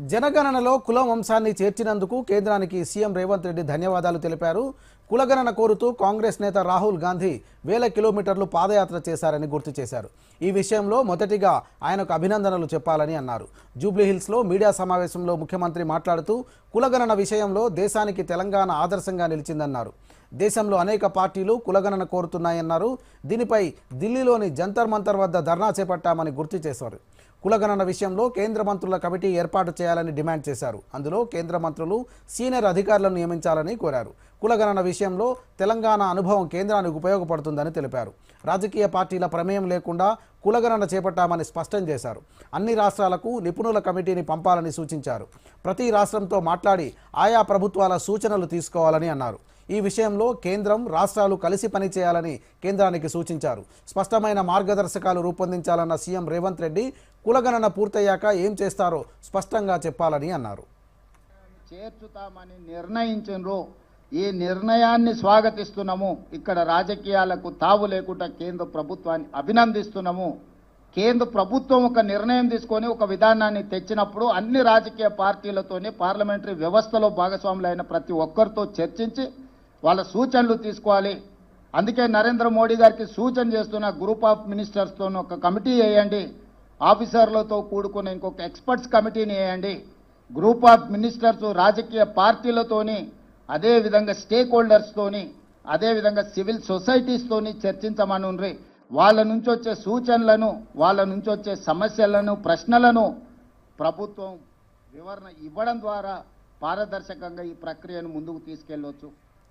జనగణనలో కుల వంశాన్ని చేర్చినందుకు కేంద్రానికి సీఎం రేవంత్ రెడ్డి ధన్యవాదాలు తెలిపారు. కులగణన కోరుతూ కాంగ్రెస్ నేత రాహుల్ గాంధీ వేల కిలోమీటర్లు పాదయాత్ర చేశారని గుర్తు చేశారు. ఈ విషయంలో మొదటిగా ఆయనకు అభినందనలు చెప్పాలని అన్నారు. జూబ్లీహిల్స్లో మీడియా సమావేశంలో ముఖ్యమంత్రి మాట్లాడుతూ కులగణన విషయంలో దేశానికి తెలంగాణ ఆదర్శంగా నిలిచిందన్నారు. దేశంలో అనేక పార్టీలు కులగణన కోరుతున్నాయన్నారు. దీనిపై ఢిల్లీలోని జంతర్ మంతర్ వద్ద ధర్నా చేపట్టామని గుర్తు చేశారు. కులగణన విషయంలో కేంద్ర మంత్రుల కమిటీ ఏర్పాటు చేయాలని డిమాండ్ చేశారు. అందులో కేంద్ర మంత్రులు సీనియర్ అధికారులను నియమించాలని కోరారు. కులగణన విషయంలో తెలంగాణ అనుభవం కేంద్రానికి ఉపయోగపడుతుందని తెలిపారు. రాజకీయ పార్టీల ప్రమేయం లేకుండా కులగణన చేపట్టామని స్పష్టం చేశారు. అన్ని రాష్ట్రాలకు నిపుణుల కమిటీని పంపాలని సూచించారు. ప్రతి రాష్ట్రంతో మాట్లాడి ఆయా ప్రభుత్వాల సూచనలు తీసుకోవాలని అన్నారు. ఈ విషయంలో కేంద్రం రాష్ట్రాలు కలిసి పనిచేయాలని కేంద్రానికి సూచించారు. స్పష్టమైన మార్గదర్శకాలు రూపొందించాలన్న సీఎం రేవంత్ రెడ్డి కులగణన పూర్తయ్యాక ఏం చేస్తారో స్పష్టంగా చెప్పాలని అన్నారు. చేర్చుతామని నిర్ణయించారు. ఈ నిర్ణయాన్ని స్వాగతిస్తున్నాము. ఇక్కడ రాజకీయాలకు తావు లేకుండా కేంద్ర ప్రభుత్వాన్ని అభినందిస్తున్నాము. కేంద్ర ప్రభుత్వం ఒక నిర్ణయం తీసుకొని ఒక విధానాన్ని తెచ్చినప్పుడు అన్ని రాజకీయ పార్టీలతోనే పార్లమెంటరీ వ్యవస్థలో భాగస్వాములైన ప్రతి ఒక్కరితో చర్చించి వాళ్ళ సూచనలు తీసుకోవాలి. అందుకే నరేంద్ర మోడీ గారికి సూచన చేస్తున్న గ్రూప్ ఆఫ్ మినిస్టర్స్తో ఒక కమిటీ వేయండి, ఆఫీసర్లతో కూడుకున్న ఇంకొక ఎక్స్పర్ట్స్ కమిటీని వేయండి. గ్రూప్ ఆఫ్ మినిస్టర్స్ రాజకీయ పార్టీలతోని, అదేవిధంగా స్టేక్ హోల్డర్స్తోని, అదేవిధంగా సివిల్ సొసైటీస్తోని చర్చించమనుండ్రి. వాళ్ళ నుంచి వచ్చే సూచనలను, వాళ్ళ నుంచి వచ్చే సమస్యలను, ప్రశ్నలను ప్రభుత్వం వివరణ ఇవ్వడం ద్వారా పారదర్శకంగా ఈ ప్రక్రియను ముందుకు తీసుకెళ్లవచ్చు.